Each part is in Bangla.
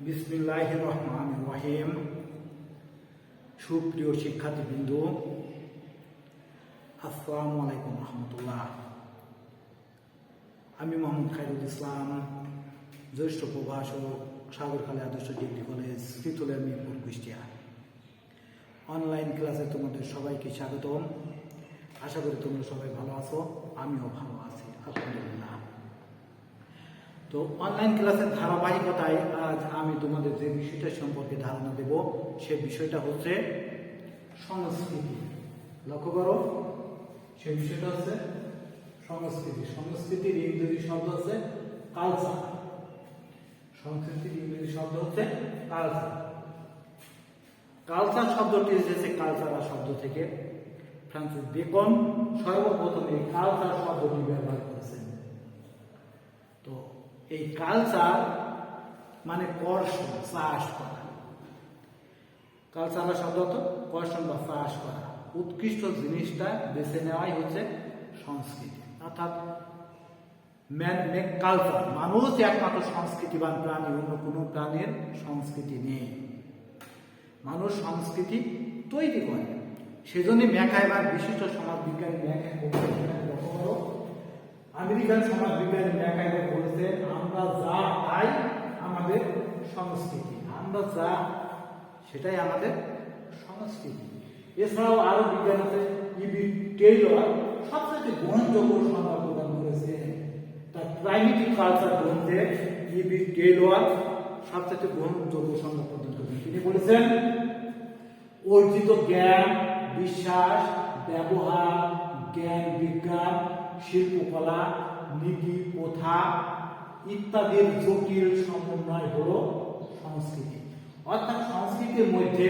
বিসমিল্লাহির রহমানির রহিম। সুপ্রিয় শিক্ষার্থীবৃন্দ, আসসালামু আলাইকুম রহমতুল্লাহ। আমি মোহাম্মদ খায়রুল ইসলাম, জ্যেষ্ঠ প্রভাষক, সাগরখালী আদর্শ ডিগ্রি কলেজ, শীতলের মিরপুর, কুষ্টিয়া। অনলাইন ক্লাসে তোমাদের সবাইকে স্বাগতম। আশা করি তোমরা সবাই ভালো আছো, আমিও ভালো আছি আলহামদুলিল্লাহ। তো অনলাইন ক্লাসের ধারাবাহিকতায় আজ আমি তোমাদের যে বিষয়টা সম্পর্কে ধারণা দেব সে বিষয়টা হচ্ছে সংস্কৃতি। লক্ষ্য করো, সে বিষয়টা হচ্ছে সংস্কৃতি। সংস্কৃতির ইংরেজি শব্দ হচ্ছে কালচার। সংস্কৃতির ইংরেজি শব্দ হচ্ছে কালচার। কালচার শব্দটি এসেছে কালচারাল শব্দ থেকে। ফ্রান্সিস বেকন সর্বপ্রথম এই কালচার শব্দটি ব্যবহার করেছেন। তো এই কালচার মানে কর্ষণ, চাষ করা। কালচারাল শব্দ তো কর্ষণ বা চাষ করা। উৎকৃষ্ট জিনিসটা বেছে নেওয়াই হচ্ছে সংস্কৃতি, অর্থাৎ ম্যান মেক কালচার। মানুষ একমাত্র সংস্কৃতিবান প্রাণী, অন্য কোনো প্রাণীর সংস্কৃতি নেই। মানুষ সংস্কৃতি তৈরি করে। সেজন্য ম্যাকাইভার বিশিষ্ট সমাজবিজ্ঞানী আমেরিকান সমাজবিজ্ঞানী ম্যাকাইভার বলেছে, আমরা যা পাই আমাদের সংস্কৃতি, আমরা যা সেটাই আমাদের সংস্কৃতি। এছাড়াও আরো বিজ্ঞান আছে, ইবি টেইলর সবচেয়ে গ্রহণযোগ্য সংজ্ঞা প্রদান করেছে। তার প্রাইমিটিভ কালচার গ্রন্থে ইবি টেইলর সবচেয়ে গ্রহণযোগ্য সংজ্ঞা প্রদান করেছেন। তিনি বলেছেন, অর্জিত জ্ঞান, বিশ্বাস, ব্যবহার, জ্ঞান বিজ্ঞান, শিল্পকলা, নীতি, প্রথা ইত্যাদির জটিল সমন্বয় হলো সংস্কৃতি। অর্থাৎ সংস্কৃতির মধ্যে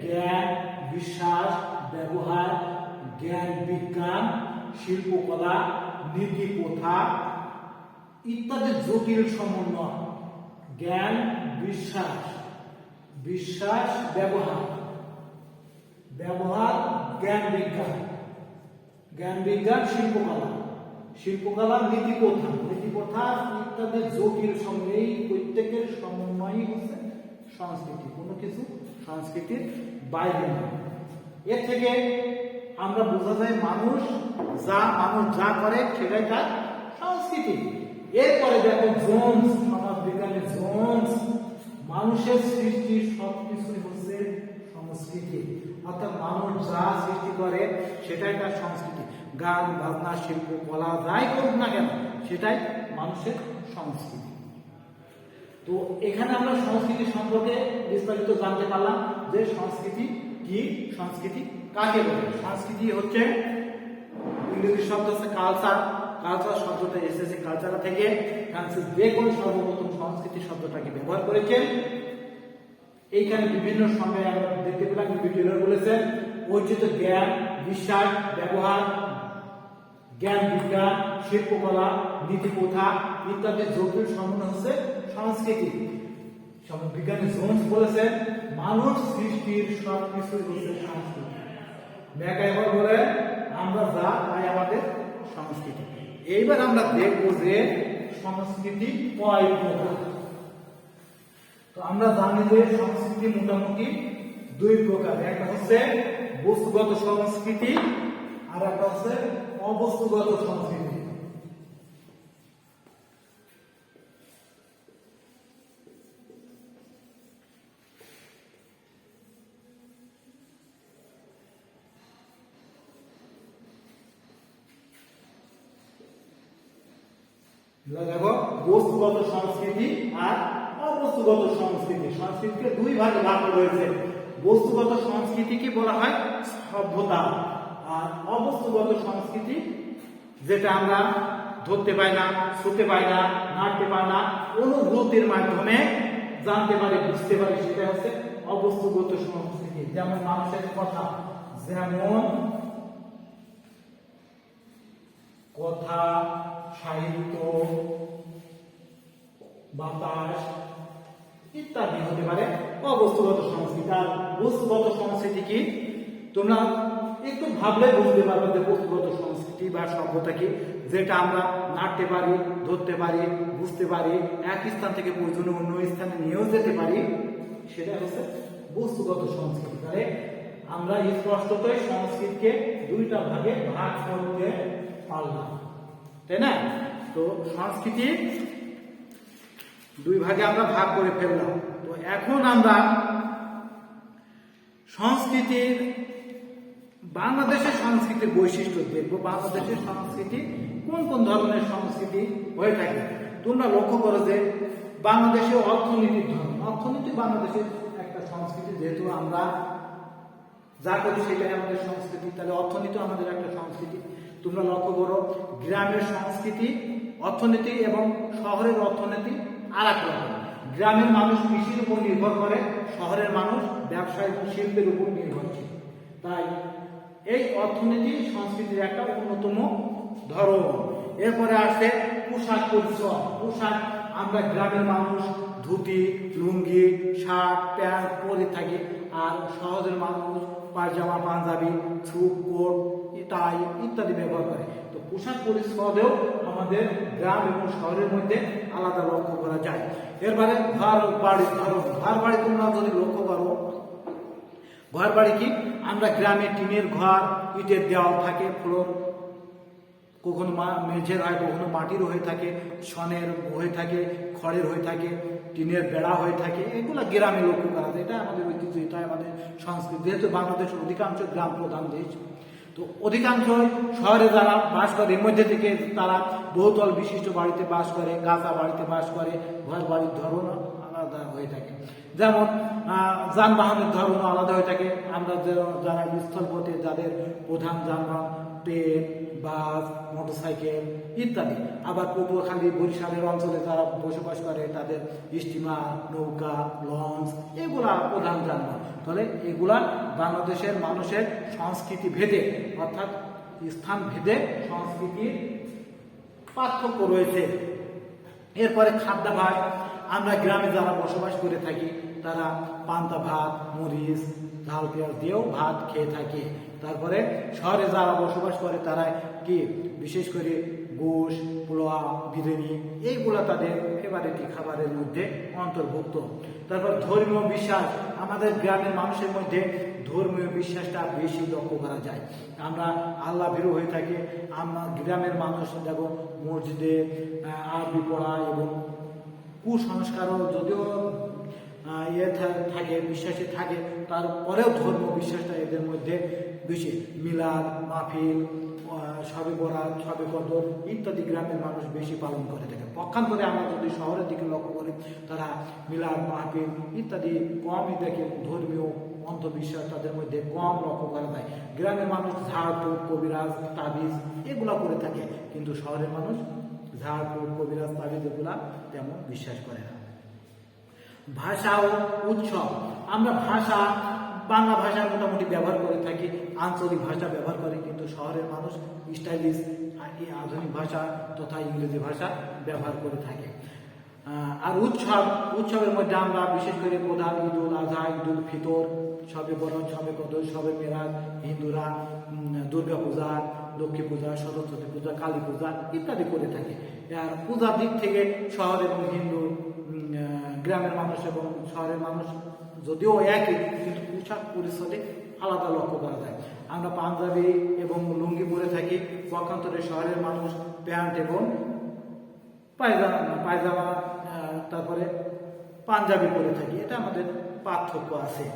জ্ঞান, বিশ্বাস, ব্যবহার, জ্ঞান বিজ্ঞান, শিল্পকলা, নীতি, প্রথা ইত্যাদির জটিল সমন্বয়। জ্ঞান, বিশ্বাস, বিশ্বাস, ব্যবহার, ব্যবহার, জ্ঞান বিজ্ঞান, জ্ঞান বিজ্ঞান, শিল্পকলা, শিল্পকলা, নীতি প্রথা, নীতি প্রথা ইত্যাদি জটিল সমন্বয়। এই প্রত্যেকের সমন্বয়ই হচ্ছে সংস্কৃতি। কোনো কিছু সংস্কৃতির বাইরে নয়। এর থেকে আমরা বোঝা যায় মানুষ যা করে সেটাই তার সংস্কৃতি। এরপরে দেখো জোন্স, সমাজবিজ্ঞানী জোন্স, মানুষের সৃষ্টি সবকিছুই হচ্ছে সংস্কৃতি। অর্থাৎ মানুষ যা সৃষ্টি করে সেটাই তার সংস্কৃতি। গান, বাজনা, শিল্প, কলা যাই করুক না কেন সেটাই মানুষের সংস্কৃতি। তো এখানে আমরা সংস্কৃতি সম্পর্কে বিস্তারিত জানতে পারলাম যে সংস্কৃতি কি, সংস্কৃতি কাকে বলে। সংস্কৃতি হচ্ছে ইংরেজি শব্দ হচ্ছে কালচার। কালচার শব্দটা এসেছে কালচার থেকে। ফ্রান্সিস বেকন সর্বপ্রথম সংস্কৃতি শব্দটাকে ব্যবহার করেছেন। এইখানে বিভিন্ন সময় আমরা দেখতে পেলাম টেইলর বলেছেন, অর্জিত জ্ঞান, বিশ্বাস, ব্যবহার, জ্ঞান বিজ্ঞান, শিল্পকলা, নীতি প্রথা ইত্যাদি জটিল সমন্বয় হচ্ছে সংস্কৃতি। বিজ্ঞানী জোন্স বলেছেন, মানুষ সৃষ্টির সবকিছু হচ্ছে সংস্কৃতি। ম্যাকাইভার বলে, আমরা যা তাই আমাদের সংস্কৃতি। এইবার আমরা দেখব যে সংস্কৃতি কয় প্রকার। তো আমরা জানি যে সংস্কৃতি মোটামুটি দুই প্রকার। একটা হচ্ছে বস্তুগত সংস্কৃতি আর একটা হচ্ছে অবস্তুগত সংস্কৃতি। দেখো, বস্তুগত সংস্কৃতি আর অবস্তুগত সংস্কৃতি। সংস্কৃতিকে দুই ভাগে ভাগ রয়েছে। বস্তুগত সংস্কৃতিকে বলা হয় সভ্যতা, আর অবস্তুগত সংস্কৃতি যেটা আমরা ধরতে পাই না, ছুঁতে পাই না, নাড়তে পাই না, অনুভূতির মাধ্যমে জানতে পারি, বুঝতে পারি, সেটা হচ্ছে অবস্তুগত সংস্কৃতি। যেমন মানুষের কথা, যেমন কথা, সাহিত্য, বাতাস ইত্যাদি হতে পারে অবস্তুগত সংস্কৃতি। আর বস্তুগত সংস্কৃতি কি তোমরা একটু ভাবলে বুঝতে পারবো যে বস্তুগত সংস্কৃতি বা সভ্যতা কি, যেটা আমরা নাড়তে পারি, ধরতে পারি, বুঝতে পারি, এক স্থান থেকে প্রয়োজনীয় অন্য স্থানে নিয়েও যেতে পারি, সেটা হচ্ছে বস্তুগত সংস্কৃতি। তাহলে আমরা স্পষ্টতই সংস্কৃতিকে দুইটা ভাগে ভাগ করতে পারলাম, তাই না? তো সংস্কৃতি দুই ভাগে আমরা ভাগ করে ফেললাম। তো এখন আমরা সংস্কৃতির, বাংলাদেশের সংস্কৃতির বৈশিষ্ট্য দেখবো। বাংলাদেশের সংস্কৃতি কোন কোন ধরনের সংস্কৃতি হয়ে থাকে। তোমরা লক্ষ্য করো যে বাংলাদেশে অর্থনীতির ধরন, অর্থনীতি বাংলাদেশের একটা সংস্কৃতি, যেহেতু আমরা যা করি সেটাই আমাদের সংস্কৃতি, তাহলে অর্থনীতি আমাদের একটা সংস্কৃতি। তোমরা লক্ষ্য করো গ্রামের সংস্কৃতি অর্থনীতি এবং শহরের অর্থনীতি আর এক রকম। গ্রামের মানুষ কৃষির উপর নির্ভর করে, শহরের মানুষ ব্যবসা এবং শিল্পের উপর নির্ভরশীল। তাই এই অর্থনীতি সংস্কৃতির একটা অন্যতম ধরন। এরপরে আসছে পোশাক পরিচ্ছদ। পোশাক, আমরা গ্রামের মানুষ ধুতি, লুঙ্গি, শার্ট, প্যান্ট পরে থাকি, আর শহরের মানুষ পায়জামা, পাঞ্জাবি, স্যুট, কোট, টাই ইত্যাদি ব্যবহার করে। তো পোশাক পরিচ্ছদেও আমাদের গ্রাম এবং শহরের মধ্যে আলাদা লক্ষ্য করা যায়। এরপরে ঘর বাড়ির ধরন। ঘর বাড়ি তোমরা যদি লক্ষ্য করো, ঘর বাড়ি কি, আমরা গ্রামে টিনের ঘর, ইটের দেওয়াল থাকে, ফ্লোর কখনো মেঝের হয়, কখনো মাটির হয়ে থাকে, শনের হয়ে থাকে, খড়ের হয়ে থাকে, টিনের বেড়া হয়ে থাকে। এগুলো গ্রামে লক্ষ্য করা যায়। এটা আমাদের ঐতিহ্য, এটা আমাদের সংস্কৃতি। যেহেতু বাংলাদেশের অধিকাংশ গ্রাম প্রধান দেশ, তো অধিকাংশ শহরে যারা বাস করে এর মধ্যে থেকে তারা বহুতল বিশিষ্ট বাড়িতে বাস করে, কাঁচা বাড়িতে বাস করে। ঘর বাড়ির ধরন আলাদা হয়ে থাকে, যেমন যানবাহনের ধরন আলাদা হয়ে থাকে। আমরা যারা স্থলপথে, যাদের প্রধান যানবাহন ট্রেন, বাস, মোটরসাইকেল ইত্যাদি। আবার পটুয়াখালী, বরিশালের অঞ্চলে যারা বসবাস করে তাদের স্টিমার, নৌকা, লঞ্চ এগুলা প্রধান যানবাহন। তাহলে এগুলা বাংলাদেশের মানুষের সংস্কৃতি ভেদে, অর্থাৎ স্থান ভেদে সংস্কৃতির পার্থক্য রয়েছে। এরপরে খাদ্যাভ্যাস, আমরা গ্রামে যারা বসবাস করে থাকি তারা পান্তা ভাত, মরিচ, ঝাল পেঁয়াজ দিয়েও ভাত খেয়ে থাকে। তারপরে শহরে যারা বসবাস করে তারা কি, বিশেষ করে গোশ, পোলাও, বিরিয়ানি এইগুলা তাদের ফেভারিটি খাবারের মধ্যে অন্তর্ভুক্ত। তারপর ধর্মীয় বিশ্বাস, আমাদের গ্রামের মানুষের মধ্যে ধর্মীয় বিশ্বাসটা বেশি লক্ষ্য করা যায়। আমরা আল্লাহ ভীরু হয়ে থাকি। আমরা গ্রামের মানুষ দেখো মসজিদে আরবি পড়া এবং কুসংস্কারও যদিও থাকে, বিশ্বাসী থাকে, তারপরেও ধর্ম বিশ্বাসটা এদের মধ্যে বেশি। মিলাদ, মাহফিল, শবে বরাত, শবে কদর ইত্যাদি গ্রামের মানুষ বেশি পালন করে থাকে। পক্ষান্তরে আমরা যদি শহরের দিকে লক্ষ্য করি, তারা মিলাদ, মাহফিল ইত্যাদি কমই দেখে, ধর্মীয় অন্ধবিশ্বাস তাদের মধ্যে কম লক্ষ্য করা যায়। গ্রামের মানুষ ঝাড়ফুঁক, কবিরাজ, তাবিজ এগুলা করে থাকে, কিন্তু শহরের মানুষ ঝাড়ফুঁক, কবিরাজ, তাবিজ এগুলা তেমন বিশ্বাস করে না। ভাষা ও উৎসব, আমরা ভাষা, বাংলা ভাষা মোটামুটি ব্যবহার করে থাকি, আঞ্চলিক ভাষা ব্যবহার করে, কিন্তু শহরের মানুষ স্টাইলিশ আধুনিক ভাষা তথা ইংরেজি ভাষা ব্যবহার করে থাকে। আর উৎসবের মধ্যে আমরা বিশেষ করে প্রধান ঈদুল আজহা, ঈদুল ফিতর, শবে বরত, শবে কদর, শবে মেরাজ, হিন্দুরা দুর্গা পূজা, লক্ষ্মী পূজা, সরস্বতী পূজা, কালী পূজা ইত্যাদি করে থাকে। আর পূজার দিক থেকে শহর এবং হিন্দু, গ্রামের মানুষ এবং শহরের মানুষ যদিও একই, কিন্তু পোশাক পরিচ্ছদে আলাদা লক্ষ্য করা যায়। আমরা পাঞ্জাবি এবং লুঙ্গি পরে থাকি, পক্ষান্তরে শহরের মানুষ প্যান্ট এবং পায়জামা তারপরে পাঞ্জাবি পরে থাকি। এটা আমাদের পার্থক্য আছে।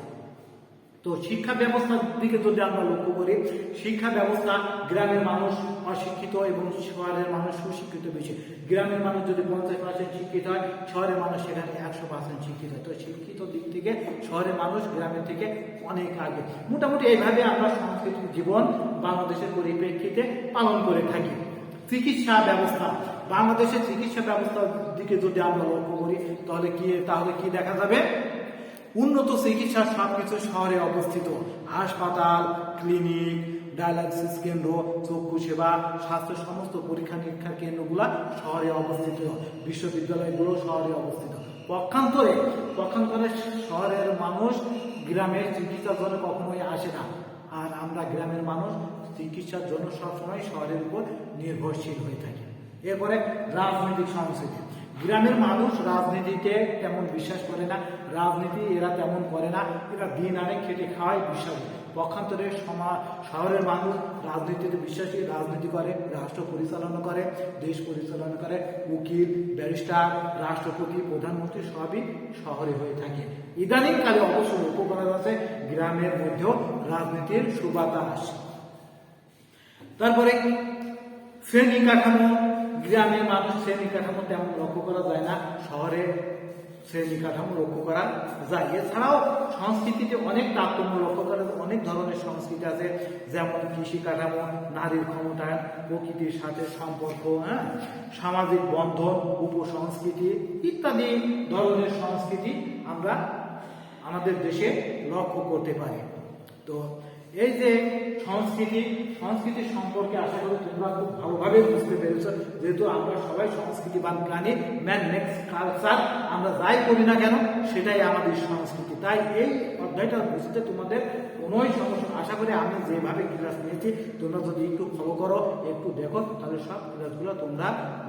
তো শিক্ষা ব্যবস্থার দিকে যদি আমরা লক্ষ্য করি, শিক্ষা ব্যবস্থা গ্রামের মানুষ অশিক্ষিত এবং শহরের মানুষ সুশিক্ষিত বেশি। গ্রামের মানুষ যদি 50% শিক্ষিত হয়, শহরের মানুষ সেখানে 100% শিক্ষিত হয়। তো শিক্ষিত দিক থেকে শহরের মানুষ গ্রামের থেকে অনেক আগে। মোটামুটি এইভাবে আমরা সাংস্কৃতিক জীবন বাংলাদেশের পরিপ্রেক্ষিতে পালন করে থাকি। চিকিৎসা ব্যবস্থা, বাংলাদেশের চিকিৎসা ব্যবস্থার দিকে যদি আমরা লক্ষ্য করি তাহলে কি দেখা যাবে? উন্নত চিকিৎসা সবকিছু শহরে অবস্থিত। হাসপাতাল, ক্লিনিক, ডায়ালাইসিস কেন্দ্র, চক্ষু সেবা, স্বাস্থ্য সমস্ত পরীক্ষা নিরীক্ষার কেন্দ্রগুলো শহরে অবস্থিত। বিশ্ববিদ্যালয়গুলো শহরে অবস্থিত। পক্ষান্তরে শহরের মানুষ গ্রামের চিকিৎসার জন্য কখনোই আসে না। আর আমরা গ্রামের মানুষ চিকিৎসার জন্য সবসময় শহরের উপর নির্ভরশীল হয়ে থাকি। এরপরে রাজনৈতিক সংস্কৃতি। গ্রামের মানুষ রাজনীতিতে তেমন বিশ্বাস করে না, রাজনীতি এরা তেমন করে না, এরা দিন আনে খেটে খাওয়ায় বিশ্বাসী। পক্ষান্তরে শহরের মানুষ রাজনীতিতে বিশ্বাসী, রাজনীতি করে, রাষ্ট্র পরিচালনা করে, দেশ পরিচালনা করে, উকিল, ব্যারিস্টার, রাষ্ট্রপতি, প্রধানমন্ত্রী সবই শহরে হয়ে থাকে। ইদানিংকালে অবশ্য লক্ষ্য করা যাচ্ছে গ্রামের মধ্যেও রাজনীতির সুবাতাস। তারপরে শ্রেণী কাঠামো। গ্রামের মানুষ শ্রেণী কাঠামো তেমন লক্ষ্য করা যায় না, শহরে শ্রেণী কাঠামো লক্ষ্য করা যায়। এছাড়াও সংস্কৃতিতে অনেক তারতম্য লক্ষ্য করা যায়। অনেক ধরনের সংস্কৃতি আছে, যেমন কৃষি কাঠামো, নারীর ক্ষমতায়ন, প্রকৃতির সাথে সম্পর্ক, সামাজিক বন্ধন, উপসংস্কৃতি ইত্যাদি ধরনের সংস্কৃতি আমরা আমাদের দেশে লক্ষ্য করতে পারি। তো এই যে সংস্কৃতি সম্পর্কে আশা করি তোমরা খুব ভালোভাবে বুঝতে পেরেছ। যেহেতু আমরা সবাই সংস্কৃতিবান প্রাণী, ম্যান মেক্স কালচার, আমরা যাই করি না কেন সেটাই আমাদের সংস্কৃতি। তাই এই অধ্যায়টা বুঝতে তোমাদের কোনোই সমস্যা। আশা করি আমি যেভাবে ক্লাস নিয়েছি তোমরা যদি একটু ফলো করো, একটু দেখো, তাহলে সব ক্লাসগুলো তোমরা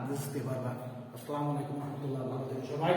বুঝতে পারবা। আসসালামু আলাইকুম রহমতুল্লাহ, সবাই।